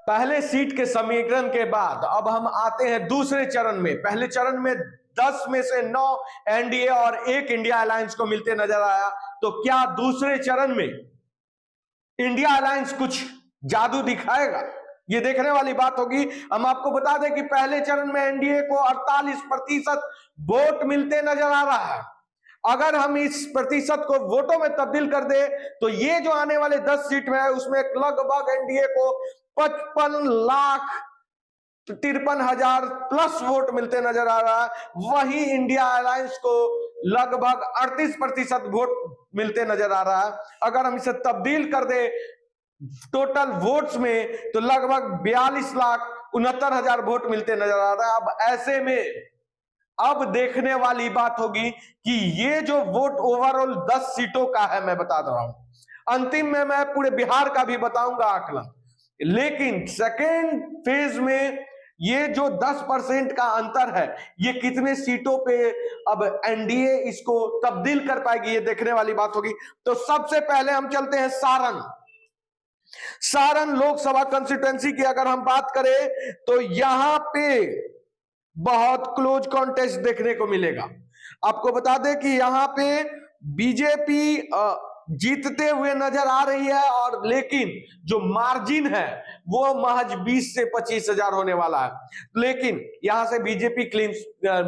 पहले सीट के समीकरण के बाद अब हम आते हैं दूसरे चरण में। पहले चरण में 10 में से 9 एनडीए और 1 इंडिया अलायंस को मिलते नजर आया। तो क्या दूसरे चरण में इंडिया अलायंस कुछ जादू दिखाएगा? ये देखने वाली बात होगी। हम आपको बता दें कि पहले चरण में एनडीए को 48% वोट मिलते नजर आ रहा है। अगर हम इस प्रतिशत को वोटों में तब्दील कर दे तो ये जो आने वाले 10 सीट में है उसमें लगभग एनडीए को 55,53,000 प्लस वोट मिलते नजर आ रहा है। वहीं इंडिया अलायंस को लगभग 38% वोट मिलते नजर आ रहा है। अगर हम इसे तब्दील कर दे टोटल वोट्स में तो लगभग 42,69,000 वोट मिलते नजर आ रहा है। अब ऐसे में अब देखने वाली बात होगी कि ये जो वोट ओवरऑल 10 सीटों का है, मैं बता रहा हूं, अंतिम में मैं पूरे बिहार का भी बताऊंगा आंकड़ा, लेकिन सेकेंड फेज में ये जो 10% का अंतर है ये कितने सीटों पे अब एनडीए इसको तब्दील कर पाएगी, ये देखने वाली बात होगी। तो सबसे पहले हम चलते हैं सारण लोकसभा कंस्टिट्यूएंसी की अगर हम बात करें तो यहां पे बहुत क्लोज कॉन्टेस्ट देखने को मिलेगा। आपको बता दें कि यहां पे बीजेपी जीतते हुए नजर आ रही है, और लेकिन जो मार्जिन है वो महज 20 से 25,000 होने वाला है, लेकिन यहां से बीजेपी क्लीन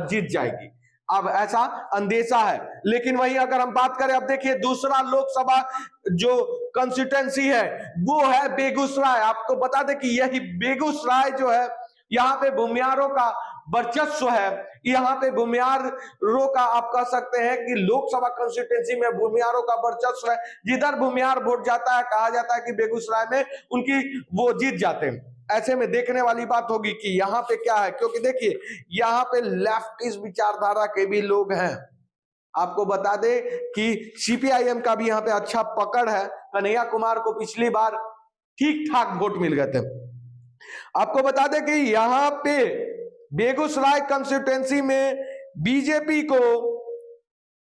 जीत जाएगी, अब ऐसा अंदेशा है। लेकिन वहीं अगर हम बात करें, अब देखिए दूसरा लोकसभा जो कंस्टिट्यूएंसी है वो है बेगूसराय। आपको बता दें कि यही बेगूसराय जो है यहाँ पे भूमियारों का वर्चस्व है। यहाँ पे भूमियारों का आप कह सकते हैं कि लोकसभा कंस्टिट्यूएंसी में भूमियारों का वर्चस्व है। जिधर भूमियार वोट जाता है कहा जाता है कि बेगूसराय में उनकी वो जीत जाते हैं। ऐसे में देखने वाली बात होगी कि यहाँ पे क्या है, क्योंकि देखिए यहाँ पे लेफ्टिस्ट विचारधारा के भी लोग हैं। आपको बता दे कि सीपीआईएम का भी यहाँ पे अच्छा पकड़ है। कन्हैया कुमार को पिछली बार ठीक ठाक वोट मिल गए थे। आपको बता दें कि यहां पे बेगूसराय कंस्टिट्यूएंसी में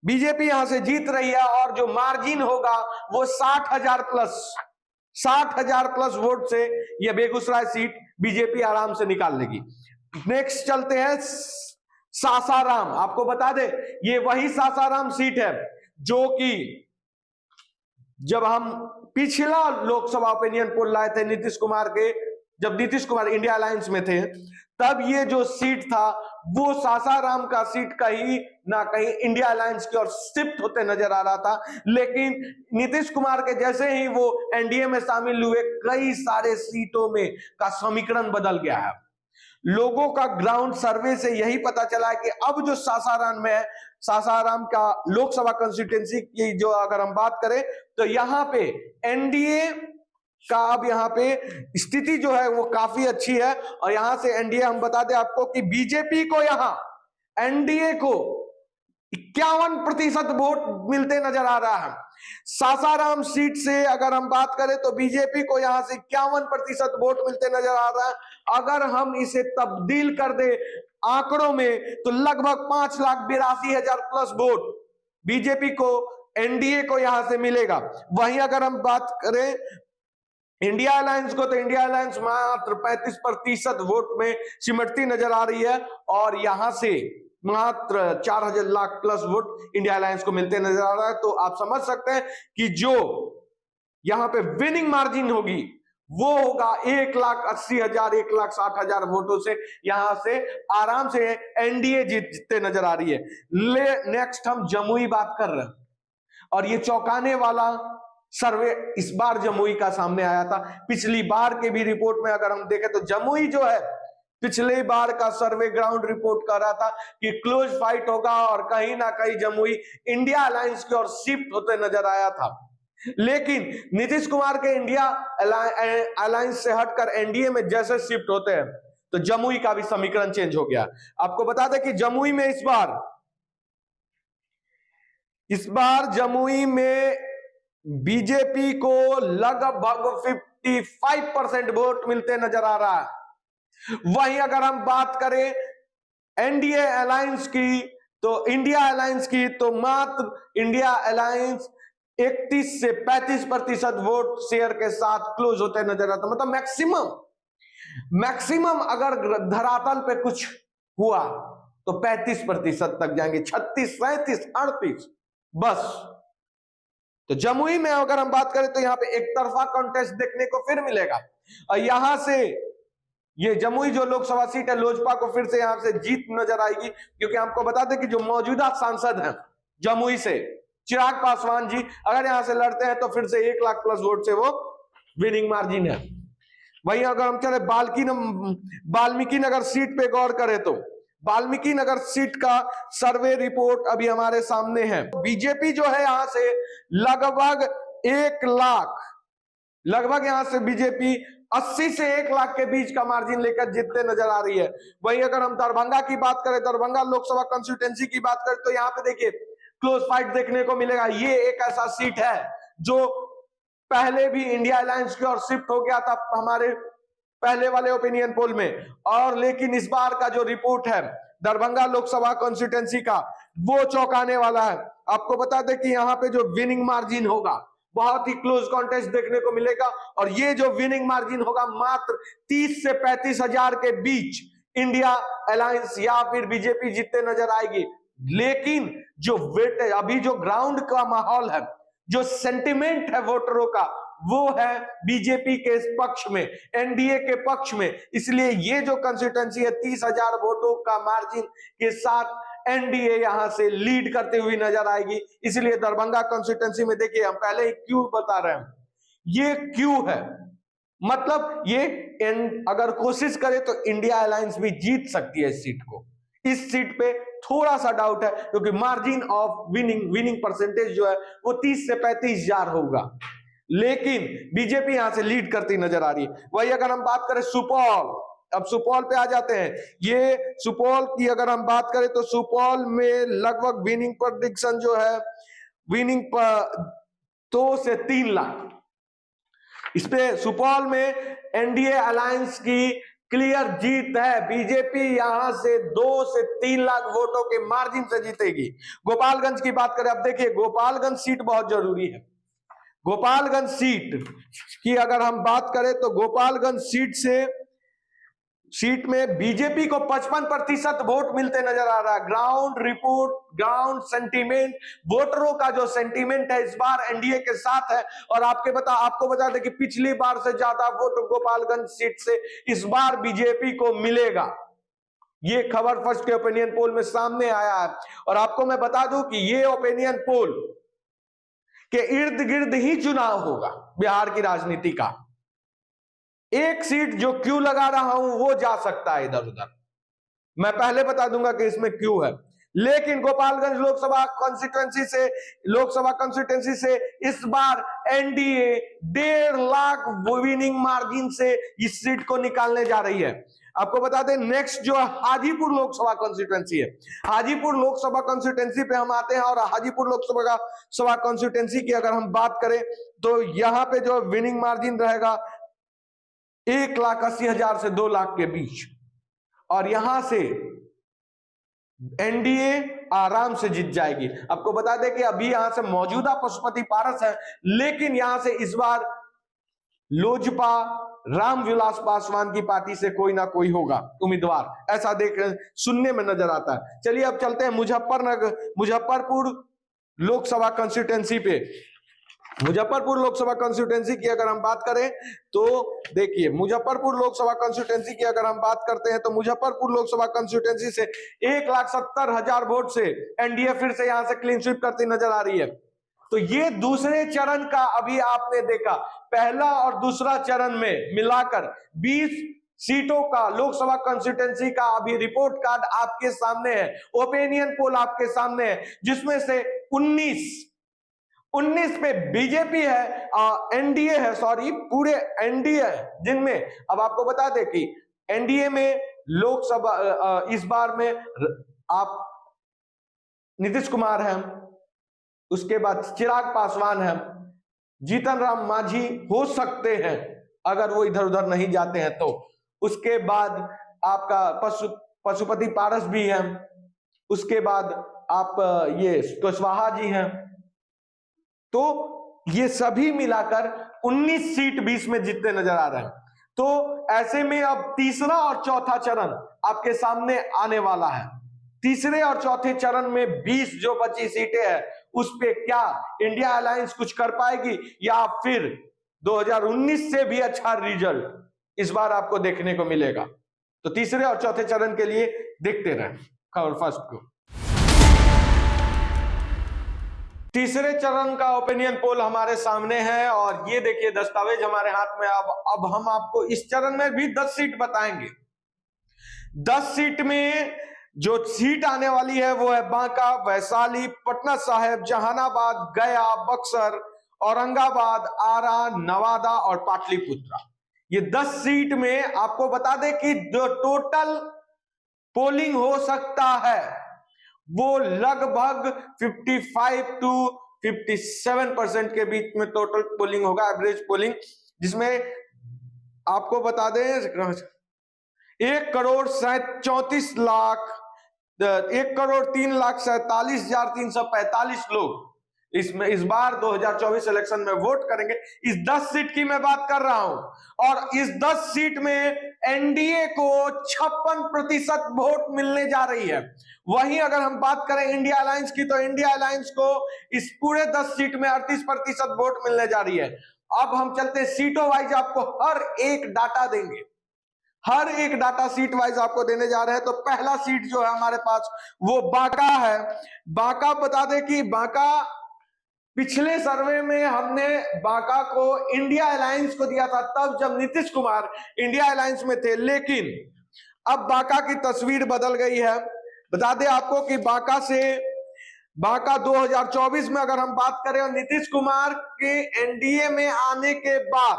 बीजेपी यहां से जीत रही है, और जो मार्जिन होगा वो 60,000 प्लस वोट से ये बेगूसराय सीट बीजेपी आराम से निकाल लेगी। नेक्स्ट चलते हैं सासाराम। आपको बता दें ये वही सासाराम सीट है जो कि जब हम पिछला लोकसभा ओपिनियन पोल लाए थे नीतीश कुमार के, जब नीतीश कुमार इंडिया अलायंस में थे, तब ये जो सीट था वो सासाराम का सीट कहीं ना कहीं इंडिया अलायंस की ओर शिफ्ट होते नजर आ रहा था। लेकिन नीतीश कुमार के जैसे ही वो एनडीए में शामिल हुए, कई सारे सीटों में का समीकरण बदल गया है। लोगों का ग्राउंड सर्वे से यही पता चला है कि अब जो सासाराम में है, सासाराम का लोकसभा कंस्टिट्यूएंसी की जो अगर हम बात करें तो यहां पे एनडीए का अब यहाँ पे स्थिति जो है वो काफी अच्छी है। और यहां से एनडीए, हम बता दें आपको कि बीजेपी को यहां एनडीए को 51% वोट मिलते नजर आ रहा है। सासाराम सीट से अगर हम बात करें तो बीजेपी को यहां से 51% वोट मिलते नजर आ रहा है। अगर हम इसे तब्दील कर दे आंकड़ों में तो लगभग 5,82,000 प्लस वोट बीजेपी को एनडीए को यहां से मिलेगा। वहीं अगर हम बात करें इंडिया अलायंस को तो इंडिया अलायंस मात्र 35% वोट में सिमटती नजर आ रही है, और यहां से मात्र 4,000 lakh plus vote India alliance को मिलते नजर आ रहा है। तो आप समझ सकते हैं कि जो यहां पे विनिंग मार्जिन होगी वो होगा 1,80,000 1,60,000 वोटों से यहां से आराम से एनडीए जीतते नजर आ रही है। नेक्स्ट हम जमुई बात कर रहे हैं, और ये चौंकाने वाला सर्वे इस बार जमुई का सामने आया था। पिछली बार के भी रिपोर्ट में अगर हम देखें तो जमुई जो है पिछले बार का सर्वे ग्राउंड रिपोर्ट कर रहा था कि क्लोज फाइट होगा, और कहीं ना कहीं जमुई इंडिया अलायंस की ओर शिफ्ट होते नजर आया था। लेकिन नीतीश कुमार के इंडिया अलायंस से हटकर एनडीए में जैसे शिफ्ट होते हैं तो जमुई का भी समीकरण चेंज हो गया। आपको बता दें कि जमुई में इस बार जमुई में बीजेपी को लगभग 55% वोट मिलते नजर आ रहा है। वहीं अगर हम बात करें एनडीए अलायंस की तो इंडिया अलायंस की, तो मात्र इंडिया अलायंस 31 से 35% वोट शेयर के साथ क्लोज होते नजर आता, मतलब मैक्सिमम मैक्सिमम अगर धरातल पे कुछ हुआ तो 35% तक जाएंगे, 36, 37, 38 बस। तो जमुई में अगर हम बात करें तो यहाँ पे एक तरफा कॉन्टेस्ट देखने को फिर मिलेगा, और यहां से ये जमुई जो लोकसभा सीट है लोजपा को फिर से यहां से जीत नजर आएगी, क्योंकि आपको बता दें कि जो मौजूदा सांसद हैं जमुई से चिराग पासवान जी, अगर यहां से लड़ते हैं तो फिर से 1 लाख प्लस वोट से वो विनिंग मार्जिन है। वहीं अगर हम चले वाल्मीकि नगर सीट पे गौर करें तो वाल्मीकि नगर सीट का सर्वे रिपोर्ट अभी हमारे सामने है। बीजेपी जो है यहां से लगभग 1 लाख, लगभग यहां से बीजेपी 80 से 1 लाख के बीच का मार्जिन लेकर जीतते नजर आ रही है। वहीं अगर हम दरभंगा की बात करें, दरभंगा लोकसभा कॉन्स्टिट्यूएंसी की बात करें, तो यहाँ पे देखिए क्लोज फाइट देखने को मिलेगा। ये एक ऐसा सीट है जो पहले भी इंडिया अलायंस की ओर शिफ्ट हो गया था हमारे पहले वाले ओपिनियन पोल में, और लेकिन इस बार का जो रिपोर्ट है दरभंगा लोकसभा कॉन्स्टिट्यूएंसी का वो चौंकाने वाला है। आपको बता दें कि यहाँ पे जो विनिंग मार्जिन होगा बहुत ही क्लोज कॉन्टेस्ट देखने को मिलेगा, और ये जो विनिंग मार्जिन होगा मात्र 30 से 35 हजार के बीच इंडिया अलायंस या फिर बीजेपी जीतते नजर आएगी। लेकिन जो वेट अभी जो ग्राउंड का माहौल है, जो सेंटिमेंट है वोटरों का, वो है बीजेपी के पक्ष में, एनडीए के पक्ष में। इसलिए ये जो कंस्टिट्यूएंसी है 30,000 वोटों का मार्जिन के साथ एनडीए यहां से लीड करते हुए नजर आएगी। इसलिए दरभंगा कंस्टिट्यूएंसी में देखिए, हम पहले ही क्यों बता रहे हैं, ये क्यों है, मतलब ये अगर कोशिश करे तो इंडिया अलायंस भी जीत सकती है इस सीट को। इस सीट पे थोड़ा सा डाउट है, क्योंकि मार्जिन ऑफ विनिंग परसेंटेज जो है वो 30 से 35,000 होगा, लेकिन बीजेपी यहां से लीड करती नजर आ रही है। वही अगर हम बात करें सुपौल, अब सुपौल पे आ जाते हैं। ये सुपौल की अगर हम बात करें तो सुपौल में लगभग विनिंग प्रेडिक्शन जो है विनिंग 2 से 3 लाख। इस पे सुपौल में एनडीए अलायंस की क्लियर जीत है। बीजेपी यहां से 2 से 3 लाख वोटों के मार्जिन से जीतेगी। गोपालगंज की बात करें, अब देखिए गोपालगंज सीट बहुत जरूरी है। गोपालगंज सीट की अगर हम बात करें तो गोपालगंज सीट में बीजेपी को 55% वोट मिलते नजर आ रहा है। ग्राउंड रिपोर्ट, ग्राउंड सेंटीमेंट, वोटरों का जो सेंटीमेंट है इस बार एनडीए के साथ है। और आपको बता दें कि पिछली बार से ज्यादा वोट गोपालगंज सीट से इस बार बीजेपी को मिलेगा। ये खबर फर्स्ट के ओपिनियन पोल में सामने आया है। और आपको मैं बता दूं कि ये ओपिनियन पोल के इर्द गिर्द ही चुनाव होगा बिहार की राजनीति का। एक सीट जो क्यों लगा रहा हूं वो जा सकता है इधर उधर, मैं पहले बता दूंगा कि इसमें क्यों है। लेकिन गोपालगंज लोकसभा कॉन्स्टिट्यूएंसी से इस बार एनडीए 1.5 लाख विनिंग मार्जिन से इस सीट को निकालने जा रही है। आपको बता दें नेक्स्ट जो हाजीपुर लोकसभा कॉन्स्टिट्यूएंसी है, हाजीपुर लोकसभा कॉन्स्टिट्यूएंसी पे हम आते हैं। और हाजीपुर लोकसभा कॉन्स्टिट्यूएंसी की अगर हम बात करें तो यहां पे जो विनिंग मार्जिन रहेगा 1,80,000 से 2 लाख के बीच, और यहां से एनडीए आराम से जीत जाएगी। आपको बता दें कि अभी यहां से मौजूदा पशुपति पारस है, लेकिन यहां से इस बार लोजपा रामविलास पासवान की पार्टी से कोई ना कोई होगा उम्मीदवार, ऐसा सुनने में नजर आता है। चलिए अब चलते हैं मुजफ्फरपुर लोकसभा कॉन्स्टिट्यूएंसी पे। मुजफ्फरपुर लोकसभा कॉन्स्टिट्यूएंसी की अगर हम बात करें तो देखिए, मुजफ्फरपुर लोकसभा कॉन्स्टिट्यूएंसी की अगर हम बात करते हैं तो मुजफ्फरपुर लोकसभा कॉन्स्टिट्यूएंसी से 1,70,000 वोट से एनडीए फिर से यहां से क्लीन स्वीप करती नजर आ रही है। तो ये दूसरे चरण का अभी आपने देखा, पहला और दूसरा चरण में मिलाकर 20 सीटों का लोकसभा कॉन्स्टिट्यूएंसी का अभी रिपोर्ट कार्ड आपके सामने है, ओपिनियन पोल आपके सामने है, जिसमें से 19 पे बीजेपी है, एनडीए है, सॉरी पूरे एनडीए है, जिनमें अब आपको बता दें कि एनडीए में लोकसभा इस बार में आप नीतीश कुमार हैं, उसके बाद चिराग पासवान है, जीतन राम मांझी हो सकते हैं अगर वो इधर उधर नहीं जाते हैं तो, उसके बाद आपका पशुपति पारस भी है, उसके बाद आप ये कुशवाहा जी हैं। तो ये सभी मिलाकर 19 सीट 20 में जीतते नजर आ रहे हैं। तो ऐसे में अब तीसरा और चौथा चरण आपके सामने आने वाला है। तीसरे और चौथे चरण में 20 जो बची सीटें हैं उस पे क्या इंडिया अलायंस कुछ कर पाएगी या फिर 2019 से भी अच्छा रिजल्ट इस बार आपको देखने को मिलेगा। तो तीसरे और चौथे चरण के लिए देखते रहें खबर फर्स्ट को। तीसरे चरण का ओपिनियन पोल हमारे सामने है और ये देखिए दस्तावेज हमारे हाथ में। अब हम आपको इस चरण में भी 10 सीट बताएंगे। 10 सीट में जो सीट आने वाली है वो है बांका, वैशाली, पटना साहिब, जहानाबाद, गया, बक्सर, औरंगाबाद, आरा, नवादा और पाटलिपुत्रा। ये 10 सीट में आपको बता दें कि जो टोटल पोलिंग हो सकता है वो लगभग 55 to 57% के बीच में टोटल पोलिंग होगा, एवरेज पोलिंग, जिसमें आपको बता दें 1,03,47,345 लोग इसमें इस बार 2024 इलेक्शन में वोट करेंगे। इस 10 सीट की मैं बात कर रहा हूं और इस 10 सीट में एनडीए को 56% वोट मिलने जा रही है। वहीं अगर हम बात करें इंडिया अलायंस की तो इंडिया अलायंस को इस पूरे 10 सीट में 38% वोट मिलने जा रही है। अब हम चलते हैं सीटों वाइज, आपको हर एक डाटा देंगे, हर एक डाटा सीट वाइज आपको देने जा रहे हैं। तो पहला सीट जो है हमारे पास वो बांका है। बांका बता दें कि बांका पिछले सर्वे में हमने बांका को इंडिया अलायंस को दिया था तब जब नीतीश कुमार इंडिया अलायंस में थे, लेकिन अब बांका की तस्वीर बदल गई है। बता दें आपको कि बांका 2024 में अगर हम बात करें और नीतीश कुमार के एनडीए में आने के बाद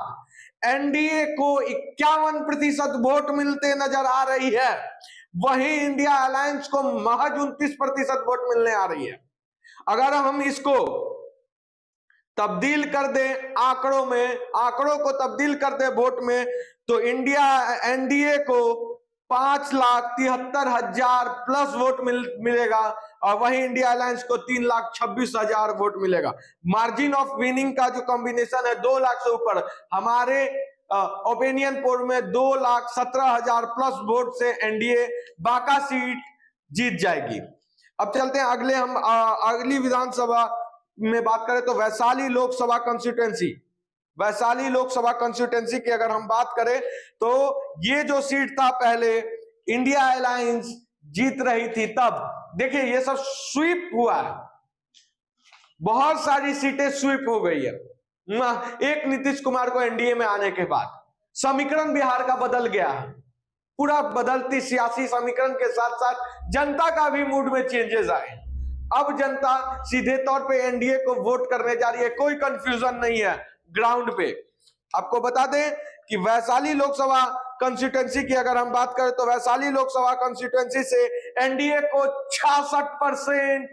एनडीए को 51% वोट मिलते नजर आ रही है, वहीं इंडिया अलायंस को महज 29% वोट मिलने आ रही है। अगर हम इसको तब्दील कर दे आंकड़ों को तब्दील कर दे वोट में, तो एनडीए को 5,73,000 प्लस वोट मिलेगा और वहीं इंडिया अलायंस को 3,26,000 वोट मिलेगा। मार्जिन ऑफ विनिंग का जो कॉम्बिनेशन है 2 लाख से ऊपर, हमारे ओपिनियन पोल में 2,17,000 प्लस वोट से एनडीए बांका सीट जीत जाएगी। अब चलते हैं अगली विधानसभा में बात करें तो वैशाली लोकसभा कॉन्स्टिट्यूंसी की अगर हम बात करें तो ये जो सीट था पहले इंडिया अलायंस जीत रही थी। तब देखिए ये सब स्वीप हुआ है, बहुत सारी सीटें स्वीप हो गई है एक नीतीश कुमार को एनडीए में आने के बाद। समीकरण बिहार का बदल गया है, पूरा बदलती सियासी समीकरण के साथ साथ जनता का भी मूड में चेंजेस आए। अब जनता सीधे तौर पे एनडीए को वोट करने जा रही है, कोई कंफ्यूजन नहीं है ग्राउंड पे। आपको बता दें कि वैशाली लोकसभा कॉन्स्टिट्यूंसी की अगर हम बात करें तो वैशाली लोकसभा कॉन्स्टिट्यूंसी से एनडीए को 66%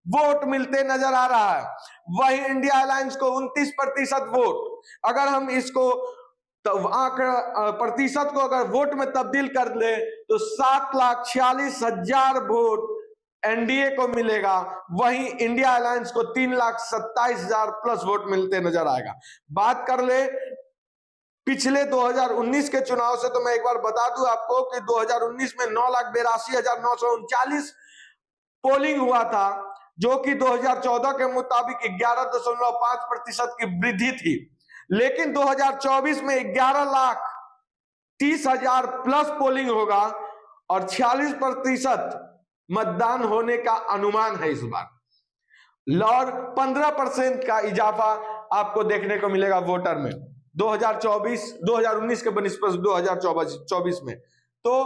वोट मिलते नजर आ रहा है, वहीं इंडिया अलायंस को 29% वोट। अगर हम इसको प्रतिशत को अगर वोट में तब्दील कर ले तो 7,46,000 वोट एनडीए को मिलेगा, वहीं इंडिया अलायंस को 3,27,000 प्लस वोट मिलते नजर आएगा। बात कर ले पिछले 2019 के चुनाव से, तो मैं एक बार बता दूं आपको कि 2019 में 9,82,939 पोलिंग हुआ था, जो कि 2014 के मुताबिक 11.5% की वृद्धि थी। लेकिन 2024 में 11,30,000 प्लस पोलिंग होगा और 46% मतदान होने का अनुमान है इस बार, और 15% का इजाफा आपको देखने को मिलेगा वोटर में 2019 के बनिस्पत 2024 में। तो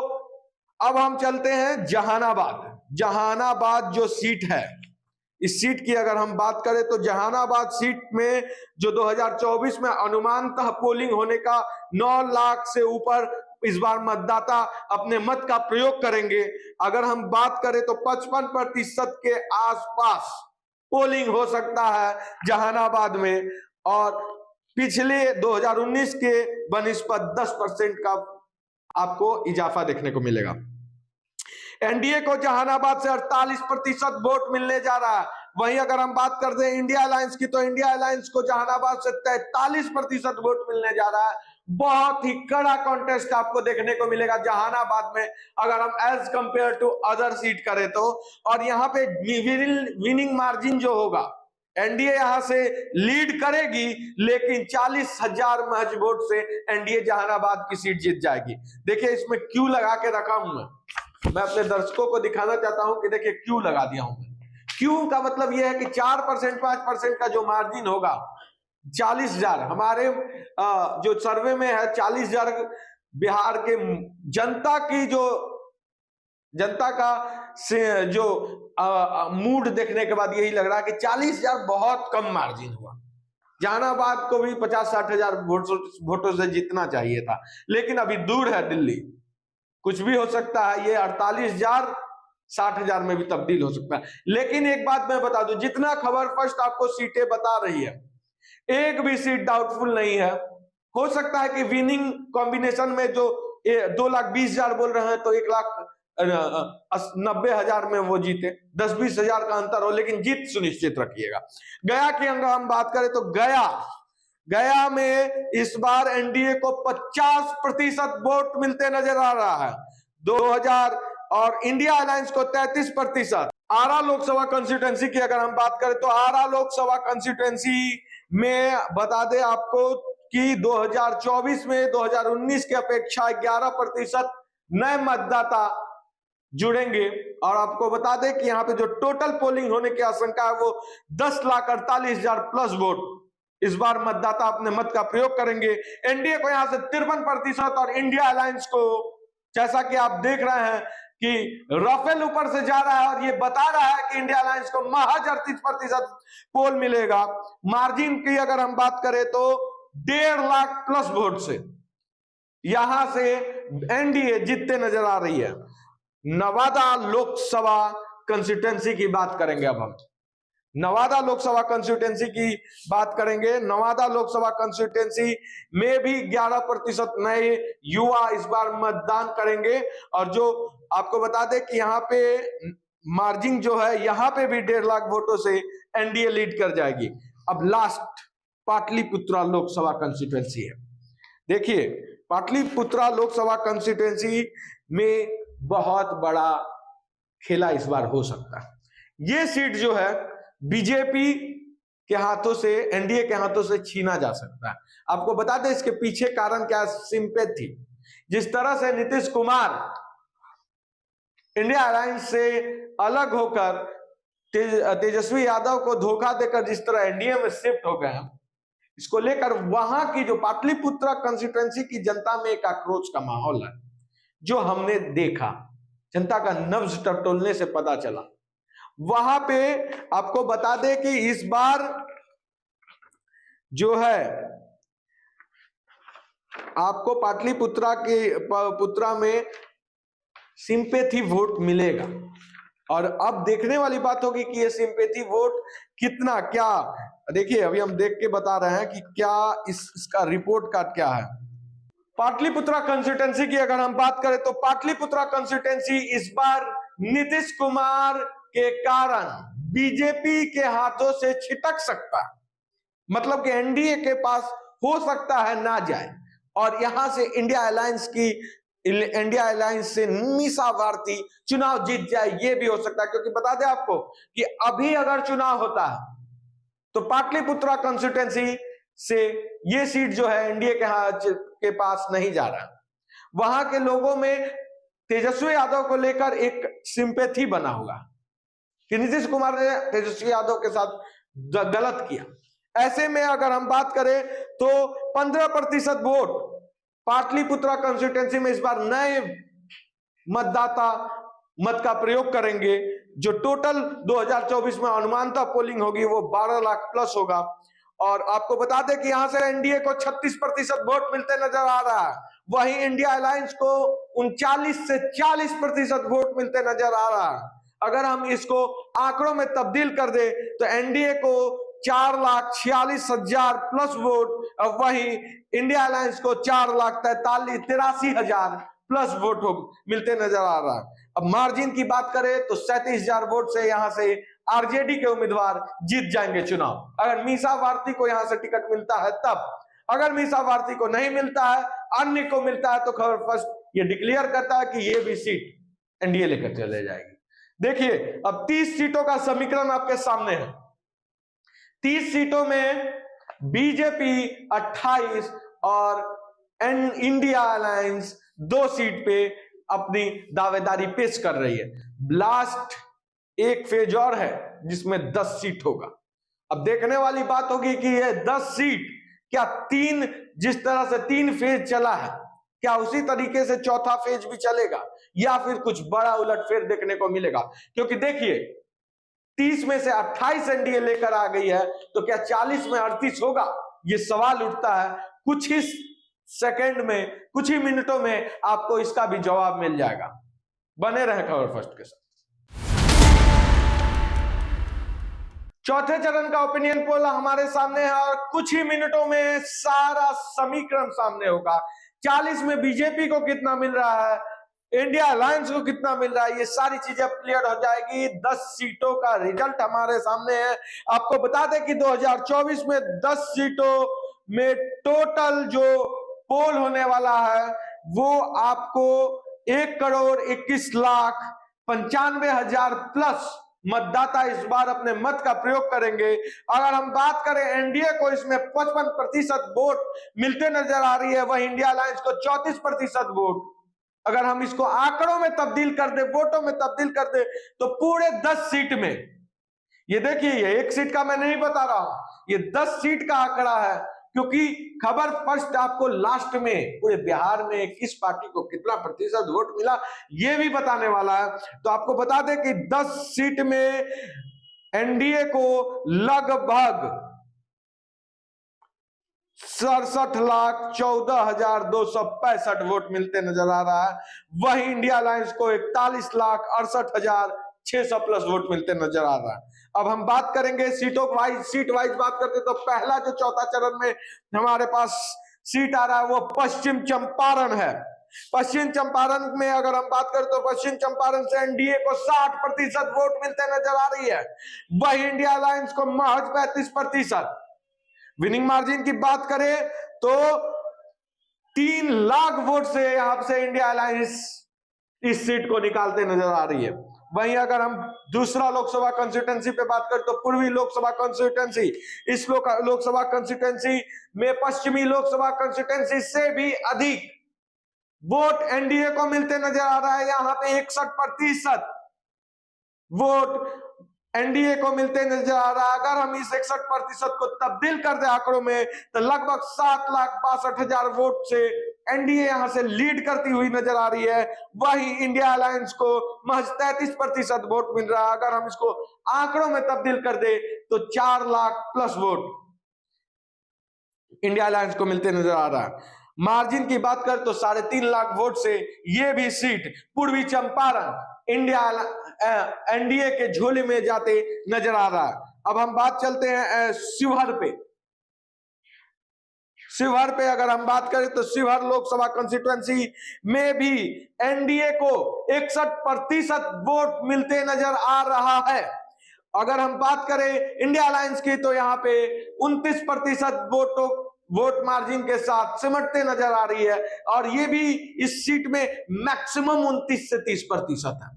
अब हम चलते हैं जहानाबाद जो सीट है, इस सीट की अगर हम बात करें तो जहानाबाद सीट में जो 2024 में अनुमानतः पोलिंग होने का 9 लाख से ऊपर इस बार मतदाता अपने मत का प्रयोग करेंगे। अगर हम बात करें तो 55% के आसपास पोलिंग हो सकता है जहानाबाद में, और पिछले 2019 के बनिस्पत 10% का आपको इजाफा देखने को मिलेगा। एनडीए को जहानाबाद से 48% वोट मिलने जा रहा है। वहीं अगर हम बात करते हैं इंडिया अलायंस की तो इंडिया अलायंस को जहानाबाद से 43% वोट मिलने जा रहा है, बहुत ही कड़ा कॉन्टेस्ट आपको देखने को मिलेगा जहानाबाद में, अगर हम as compare to other seat करें तो। और यहाँ पे विनिंग मार्जिन जो होगा, एनडीए यहां से लीड करेगी, लेकिन 40,000 महज वोट से एनडीए जहानाबाद की सीट जीत जाएगी। देखिए इसमें क्यू लगा के रखा हूं मैं अपने दर्शकों को दिखाना चाहता हूं कि देखिए क्यू लगा दिया हूं मैं। क्यू का मतलब यह है कि 4% 5% का जो मार्जिन होगा, 40,000 हमारे जो सर्वे में है 40,000 बिहार के जनता का से जो मूड देखने के बाद यही लग रहा है कि 40,000 बहुत कम मार्जिन हुआ। जहानाबाद को भी 50-60,000 वोटों से जीतना चाहिए था, लेकिन अभी दूर है दिल्ली, कुछ भी हो सकता है। ये 48,000 60,000 में भी तब्दील हो सकता है। लेकिन एक बात मैं बता दूं, जितना खबर फर्स्ट आपको सीटें बता रही है, एक भी सीट डाउटफुल नहीं है। हो सकता है कि विनिंग कॉम्बिनेशन में जो 2,20,000 बोल रहे हैं तो 1,90,000 में वो जीते, 10-20,000 का अंतर हो, लेकिन जीत सुनिश्चित रखिएगा। गया की अगर हम बात करें तो गया में इस बार एनडीए को 50% वोट मिलते नजर आ रहा है 2000, और इंडिया अलायंस को 33%। आरा लोकसभा कंस्टिट्यूएंसी की अगर हम बात करें तो आरा लोकसभा कंस्टिट्यूएंसी में बता दें आपको कि 2024 में 2019 की अपेक्षा 11% नए मतदाता जुड़ेंगे। और आपको बता दें कि यहाँ पे जो टोटल पोलिंग होने की आशंका है वो 10,48,000 प्लस वोट इस बार मतदाता अपने मत का प्रयोग करेंगे। एनडीए को यहाँ से 53% और इंडिया अलायंस को, जैसा कि आप देख रहे हैं कि राफेल ऊपर से जा रहा है और ये बता रहा है कि इंडिया अलायंस को महज 38% पोल मिलेगा। मार्जिन की अगर हम बात करें तो 1.5 लाख प्लस वोट से यहां से एनडीए जीतते नजर आ रही है। नवादा लोकसभा कंस्टिट्यूएंसी की बात करेंगे। अब हम नवादा लोकसभा कंस्टिट्यूएंसी की बात करेंगे। नवादा लोकसभा कंस्टिट्यूएंसी में भी 11% नए युवा इस बार मतदान करेंगे। और जो आपको बता दें कि यहाँ पे मार्जिन जो है, यहाँ पे भी 1.5 लाख वोटों से एनडीए लीड कर जाएगी। अब लास्ट पाटलिपुत्रा लोकसभा कंस्टिट्यूएंसी है। देखिए पाटलिपुत्रा लोकसभा कंस्टिट्यूएंसी में बहुत बड़ा खेला इस बार हो सकता है। ये सीट जो है बीजेपी के हाथों से, एनडीए के हाथों से छीना जा सकता है। आपको बता दें इसके पीछे कारण क्या, सिंपैथी। जिस तरह से नीतीश कुमार इंडिया अलायंस से अलग होकर तेजस्वी यादव को धोखा देकर जिस तरह एनडीए में शिफ्ट हो गए हैं, इसको लेकर वहां की जो पाटलिपुत्रा कंस्टिट्यूएंसी की जनता में एक आक्रोश का माहौल है, जो हमने देखा, जनता का नब्ज टटोलने से पता चला। वहां पे आपको बता दें कि इस बार जो है आपको पाटलिपुत्रा में सिंपैथी वोट मिलेगा। और अब देखने वाली बात होगी कि ये सिंपैथी वोट कितना, क्या, देखिए अभी हम देख के बता रहे हैं कि क्या इसका रिपोर्ट कार्ड क्या है। पाटलिपुत्रा कंस्टिट्यूएंसी की अगर हम बात करें तो पाटलिपुत्रा कंस्टिट्यूएंसी इस बार नीतीश कुमार के कारण बीजेपी के हाथों से छिटक सकता है। मतलब कि एनडीए के पास हो सकता है ना जाए और यहां से इंडिया अलायंस से मीसा भारती चुनाव जीत जाए, ये भी हो सकता है। क्योंकि बता दें आपको कि अभी अगर चुनाव होता है तो पाटलिपुत्रा कंस्टिट्यूएंसी से ये सीट जो है एनडीए के पास नहीं जा रहा। वहां के लोगों में तेजस्वी यादव को लेकर एक सिंपैथी बना होगा कि नीतीश कुमार ने तेजस्वी यादव के साथ गलत किया। ऐसे में अगर हम बात करें तो 15% वोट पाटलिपुत्रा कंस्टिट्यूएंसी में इस बार नए मतदाता मत का प्रयोग करेंगे। जो टोटल 2024 में अनुमानतः पोलिंग होगी वो 12 लाख प्लस होगा। और आपको बता दें कि यहां से एनडीए को 36% वोट मिलते नजर आ रहा है, वहीं इंडिया अलायंस को 39 से 40% वोट मिलते नजर आ रहा है। अगर हम इसको आंकड़ों में तब्दील कर दे तो एनडीए को 4,46,000 प्लस वोट, वहीं इंडिया अलायंस को 4,83,000 प्लस वोट मिलते नजर आ रहा है। अब मार्जिन की बात करें तो 37,000 वोट से यहां से आरजेडी के उम्मीदवार जीत जाएंगे चुनाव, अगर मीसा भारती को यहां से टिकट मिलता है तब। अगर मीसा भारती को नहीं मिलता है, अन्य को मिलता है, तो खबर फर्स्ट ये डिक्लेयर करता है कि ये भी सीट एनडीए लेकर चले जाएगी। देखिए अब 30 सीटों का समीकरण आपके सामने है। 30 सीटों में बीजेपी 28 और इंडिया अलायंस 2 सीट पे अपनी दावेदारी पेश कर रही है। लास्ट एक फेज और है जिसमें 10 सीट होगा। अब देखने वाली बात होगी कि ये 10 सीट क्या जिस तरह से 3 फेज चला है, क्या उसी तरीके से चौथा फेज भी चलेगा या फिर कुछ बड़ा उलटफेर देखने को मिलेगा। क्योंकि देखिए 30 में से 28 एनडीए लेकर आ गई है, तो क्या 40 में 38 होगा, ये सवाल उठता है। कुछ ही सेकंड में, कुछ ही मिनटों में आपको इसका भी जवाब मिल जाएगा। बने रहे खबर फर्स्ट के साथ। चौथे चरण का ओपिनियन पोल हमारे सामने है और कुछ ही मिनटों में सारा समीकरण सामने होगा। 40 में बीजेपी को कितना मिल रहा है, इंडिया अलायंस को कितना मिल रहा है, ये सारी चीजें क्लियर हो जाएगी। 10 सीटों का रिजल्ट हमारे सामने है। आपको बता दें कि 2024 में 10 सीटों में टोटल जो पोल होने वाला है वो आपको 1,21,95,000 प्लस मतदाता इस बार अपने मत का प्रयोग करेंगे। अगर हम बात करें एनडीए को, इसमें 55% वोट मिलते नजर आ रही है, वही इंडिया अलायंस को 34% वोट। अगर हम इसको आंकड़ों में तब्दील कर दे, वोटों में तब्दील कर दे, तो पूरे 10 सीट में, ये देखिए ये 1 सीट का मैं नहीं बता रहा हूं, ये 10 सीट का आंकड़ा है। क्योंकि खबर फर्स्ट आपको लास्ट में पूरे बिहार में किस पार्टी को कितना प्रतिशत वोट मिला ये भी बताने वाला है। तो आपको बता दें कि 10 सीट में एनडीए को लगभग 67,14,265 वोट मिलते नजर आ रहा है। वही इंडिया अलायंस को 41,68,600 प्लस वोट मिलते नजर आ रहा है। अब हम बात करेंगे सीट वाइज बात करते तो पहला जो चौथा चरण में हमारे पास सीट आ रहा है वो पश्चिम चंपारण है। पश्चिम चंपारण में अगर हम बात करें तो पश्चिम चंपारण से एनडीए को 60% वोट मिलते नजर आ रही है, वही इंडिया अलायंस को महज 35%। विनिंग मार्जिन की बात करें तो 3 लाख वोट से यहां से इंडिया अलायंस इस सीट को निकालते नजर आ रही है। वहीं अगर हम दूसरा लोकसभा कॉन्स्टिट्यूंसी पे बात करें तो पूर्वी लोकसभा कॉन्स्टिट्यूंसी, इस लोकसभा कॉन्स्टिट्यूंसी में पश्चिमी लोकसभा कॉन्स्टिट्यूंसी से भी अधिक वोट एनडीए को मिलते नजर आ रहा है। यहां पे 61% वोट एनडीए को मिलते नजर आ रहा है। अगर हम इस 61% को तब्दील कर दे आंकड़ों में तो लगभग 7,62,000 वोट से एनडीए यहां से लीड करती हुई नजर आ रही है। वही इंडिया अलायंस को महज 33% वोट मिल रहा है। अगर हम इसको आंकड़ों में तब्दील कर दे तो 4 lakh plus vote India alliance को मिलते नजर आ रहा है। मार्जिन की बात कर तो 3.5 लाख वोट से ये भी सीट पूर्वी चंपारण एनडीए के झोले में जाते नजर आ रहा है। अब हम बात चलते हैं शिवहर पे। शिवहर पे अगर हम बात करें तो शिवहर लोकसभा कॉन्स्टिट्यूंसी में भी एनडीए को 61% वोट मिलते नजर आ रहा है। अगर हम बात करें इंडिया अलायंस की तो यहाँ पे 29% वोट मार्जिन के साथ सिमटते नजर आ रही है और ये भी इस सीट में मैक्सिमम 29 से 30% है।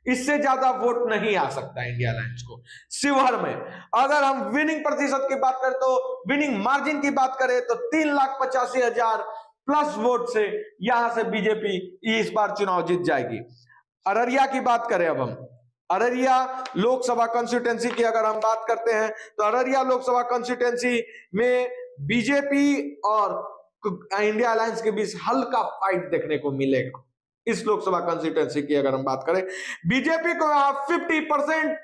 इससे ज्यादा वोट नहीं आ सकता इंडिया अलायंस को शिवहर में। अगर हम विनिंग प्रतिशत की बात करें तो विनिंग मार्जिन की बात करें तो 3,85,000 प्लस वोट से यहां से बीजेपी इस बार चुनाव जीत जाएगी। अररिया की बात करें, अब हम अररिया लोकसभा कॉन्स्टिट्यूंसी की अगर हम बात करते हैं तो अररिया लोकसभा कॉन्स्टिट्यूंसी में बीजेपी और इंडिया अलायंस के बीच हल्का फाइट देखने को मिलेगा। इस लोकसभा कॉन्स्टिट्यूंसी की अगर हम बात करें बीजेपी को 50%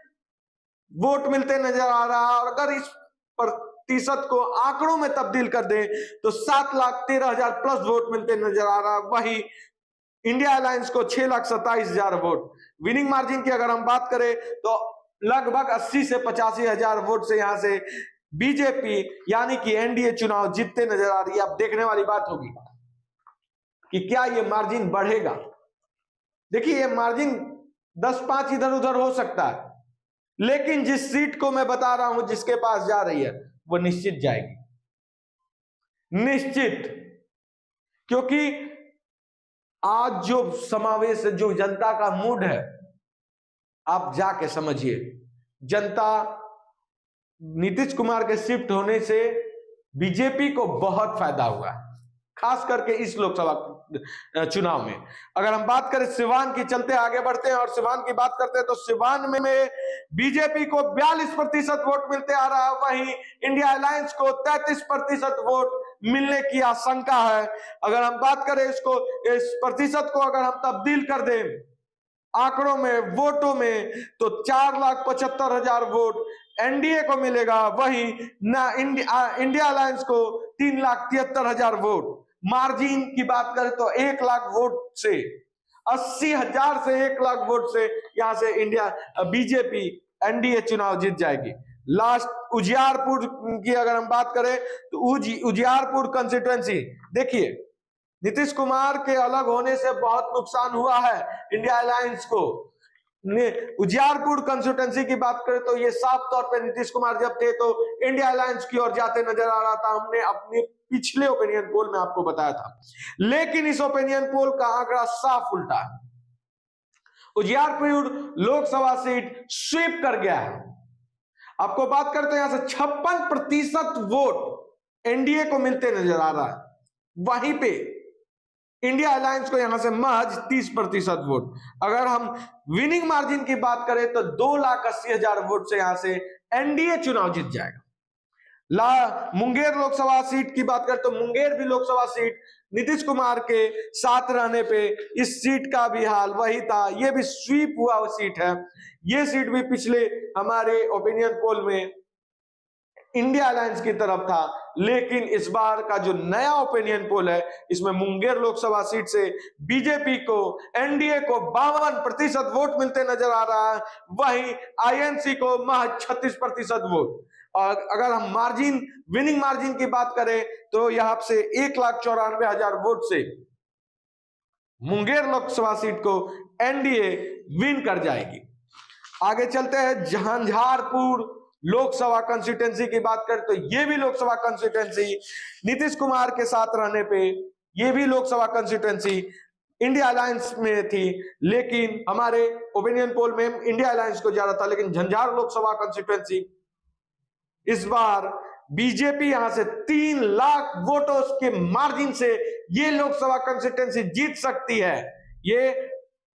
वोट मिलते नजर आ रहा है और अगर इस प्रतिशत को आंकड़ों में तब्दील कर दें तो 7,13,000 प्लस वोट मिलते नजर आ रहा है। वही इंडिया अलायंस को 6,27,000 वोट। विनिंग मार्जिन की अगर हम बात करें तो लगभग 80 से 85,000 वोट से यहां से बीजेपी यानी कि एनडीए चुनाव जीतते नजर आ रही है। अब देखने वाली बात होगी कि क्या ये मार्जिन बढ़ेगा। देखिए ये मार्जिन 10-5 इधर उधर हो सकता है, लेकिन जिस सीट को मैं बता रहा हूं जिसके पास जा रही है वो निश्चित जाएगी। निश्चित, क्योंकि आज जो समावेश, जो जनता का मूड है, आप जाके समझिए, जनता नीतीश कुमार के शिफ्ट होने से बीजेपी को बहुत फायदा हुआ है, खास करके इस लोकसभा चुनाव में। अगर हम बात करें सिवान की, चलते आगे बढ़ते हैं और सिवान की बात करते हैं, तो सिवान में बीजेपी को 42% वोट मिलते आ रहा है, वहीं इंडिया अलायंस को 33% वोट मिलने की आशंका है। अगर हम बात करें इसको, इस प्रतिशत को अगर हम तब्दील कर दें आंकड़ों में, वोटों में, तो 4,75,000 वोट एनडीए को मिलेगा, वहीं ना इंडिया अलायंस को 3,73,000 वोट। मार्जिन की बात करें तो 1 लाख वोट से, 80,000 से 1 लाख वोट से यहां से इंडिया बीजेपी एनडीए चुनाव जीत जाएगी। लास्ट उजियारपुर की अगर हम बात करें तो उजियारपुर कंस्टिट्यूएंसी, देखिए नीतीश कुमार के अलग होने से बहुत नुकसान हुआ है इंडिया अलायंस को। उजियारपुर कंस्टिट्यूएंसी की बात करें तो ये साफ तौर पे नीतीश कुमार जब थे तो इंडिया अलायंस की ओर जाते नजर आ रहा था, हमने अपने पिछले ओपिनियन पोल में आपको बताया था। लेकिन इस ओपिनियन पोल का आंकड़ा साफ उल्टा है, उजियारपुर लोकसभा सीट स्वीप कर गया है। आपको बात करते हैं, यहां से 56% वोट एनडीए को मिलते नजर आ रहा है, वहीं पे इंडिया अलायंस को यहां से महज 30% वोट। अगर हम विनिंग मार्जिन की बात करें तो 2,80,000 वोट से यहां से एनडीए चुनाव जीत जाएगा। मुंगेर लोकसभा सीट की बात करें तो मुंगेर भी लोकसभा सीट नीतीश कुमार के साथ रहने पे इस सीट का भी हाल वही था, ये भी स्वीप हुआ वो सीट है। ये सीट भी पिछले हमारे ओपिनियन पोल में इंडिया अलायंस की तरफ था, लेकिन इस बार का जो नया ओपिनियन पोल है इसमें मुंगेर लोकसभा सीट से बीजेपी को, एनडीए को 52% वोट मिलते नजर आ रहा है, वहीं आईएनसी को महज 36% वोट। और अगर हम मार्जिन, विनिंग मार्जिन की बात करें तो यहां से 1,94,000 वोट से मुंगेर लोकसभा सीट को एनडीए विन कर जाएगी। आगे चलते हैं, झंझारपुर लोकसभा कंस्टिट्यूएंसी की बात करें तो ये भी लोकसभा कंस्टिट्यूएंसी नीतीश कुमार के साथ रहने पे, ये भी लोकसभा कंस्टिट्यूएंसी इंडिया अलायंस में थी, लेकिन हमारे ओपिनियन पोल में इंडिया अलायंस को ज्यादा था। लेकिन झंझार लोकसभा कंस्टिट्यूएंसी इस बार बीजेपी यहां से 3 लाख वोटों के मार्जिन से ये लोकसभा कंस्टिट्यूएंसी जीत सकती है। ये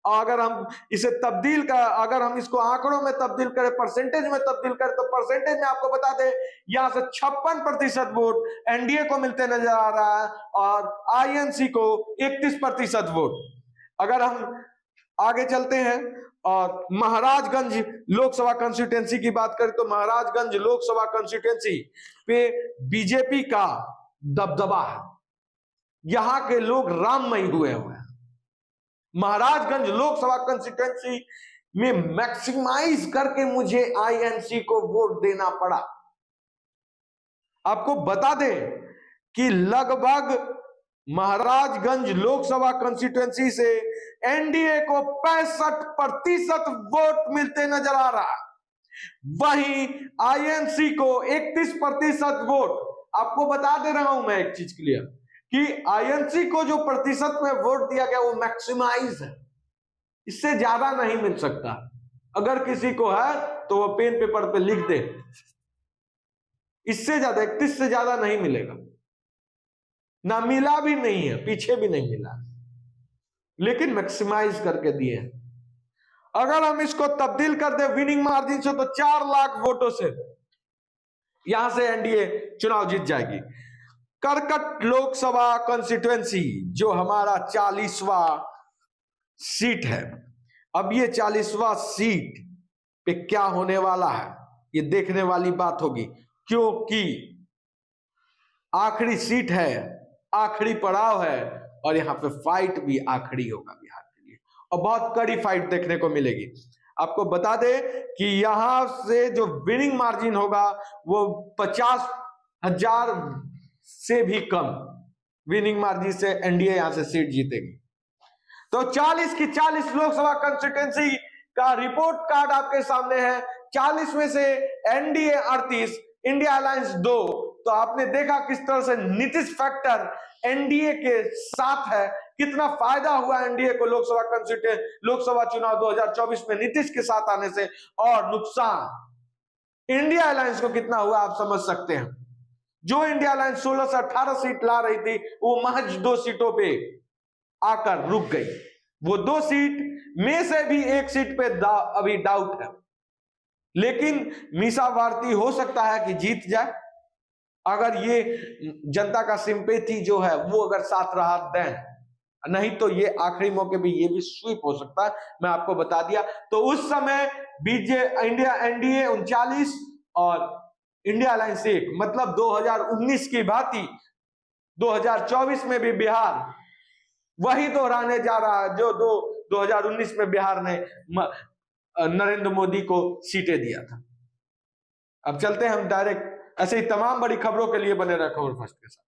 अगर हम इसे तब्दील कर, अगर हम इसको आंकड़ों में तब्दील करें, परसेंटेज में तब्दील करें, तो परसेंटेज में आपको बता दें यहां से 56% वोट एनडीए को मिलते नजर आ रहा है और आईएनसी को 31% वोट। अगर हम आगे चलते हैं और महाराजगंज लोकसभा कंस्टिट्यूएंसी की बात करें तो महाराजगंज लोकसभा कंस्टिट्यूएंसी पे बीजेपी का दबदबा है, यहां के लोग राममय हुए हैं। महाराजगंज लोकसभा कंस्टिट्यूएंसी में मैक्सिमाइज करके मुझे आईएनसी को वोट देना पड़ा। आपको बता दें कि लगभग महाराजगंज लोकसभा कंस्टिट्यूएंसी से एनडीए को 65% वोट मिलते नजर आ रहा, वहीं आईएनसी को 31% वोट। आपको बता दे रहा हूं मैं एक चीज क्लियर कि आईएनसी को जो प्रतिशत में वोट दिया गया वो मैक्सिमाइज है, इससे ज्यादा नहीं मिल सकता। अगर किसी को है तो वो पेन पेपर पे लिख दे, इससे ज्यादा 31 से ज्यादा नहीं मिलेगा, ना मिला भी नहीं है, पीछे भी नहीं मिला, लेकिन मैक्सिमाइज करके दिए हैं। अगर हम इसको तब्दील कर दे विनिंग मार्जिन से तो 4 लाख वोटों से यहां से एनडीए चुनाव जीत जाएगी। करकट लोकसभा कंस्टिट्यूएंसी जो हमारा 40वां सीट है, अब ये 40वां सीट पे क्या होने वाला है ये देखने वाली बात होगी, क्योंकि आखिरी सीट है, आखिरी पड़ाव है और यहाँ पे फाइट भी आखिरी होगा बिहार के लिए और बहुत कड़ी फाइट देखने को मिलेगी। आपको बता दें कि यहां से जो विनिंग मार्जिन होगा वो 50,000 से भी कम विनिंग मार्जिन से एनडीए यहां से सीट जीतेगी। तो 40 की 40 लोकसभा कंस्टिट्यूएंसी का रिपोर्ट कार्ड आपके सामने है। 40 में से एनडीए 38, इंडिया अलायंस 2, तो आपने देखा किस तरह से नीतीश फैक्टर एनडीए के साथ है, कितना फायदा हुआ एनडीए को लोकसभा चुनाव 2024 में नीतीश के साथ आने से, और नुकसान इंडिया अलायंस को कितना हुआ आप समझ सकते हैं। जो इंडिया अलायंस 16 से 18 सीट ला रही थी वो महज 2 सीटों पे आकर रुक गई। वो 2 सीट में से भी 1 सीट पे अभी डाउट है, लेकिन मीसा भारती हो सकता है कि जीत जाए अगर ये जनता का सिंपैथी जो है वो अगर साथ रहा दें, नहीं तो ये आखिरी मौके पे ये भी स्वीप हो सकता है, मैं आपको बता दिया। तो उस समय एनडीए 39 और इंडिया अलायंस 1, मतलब 2019 की भांति 2024 में भी बिहार वही दोहराने जा रहा है जो 2019 में बिहार ने नरेंद्र मोदी को सीटें दिया था। अब चलते हैं हम डायरेक्ट, ऐसे ही तमाम बड़ी खबरों के लिए बने रहे खबर फर्स्ट के साथ।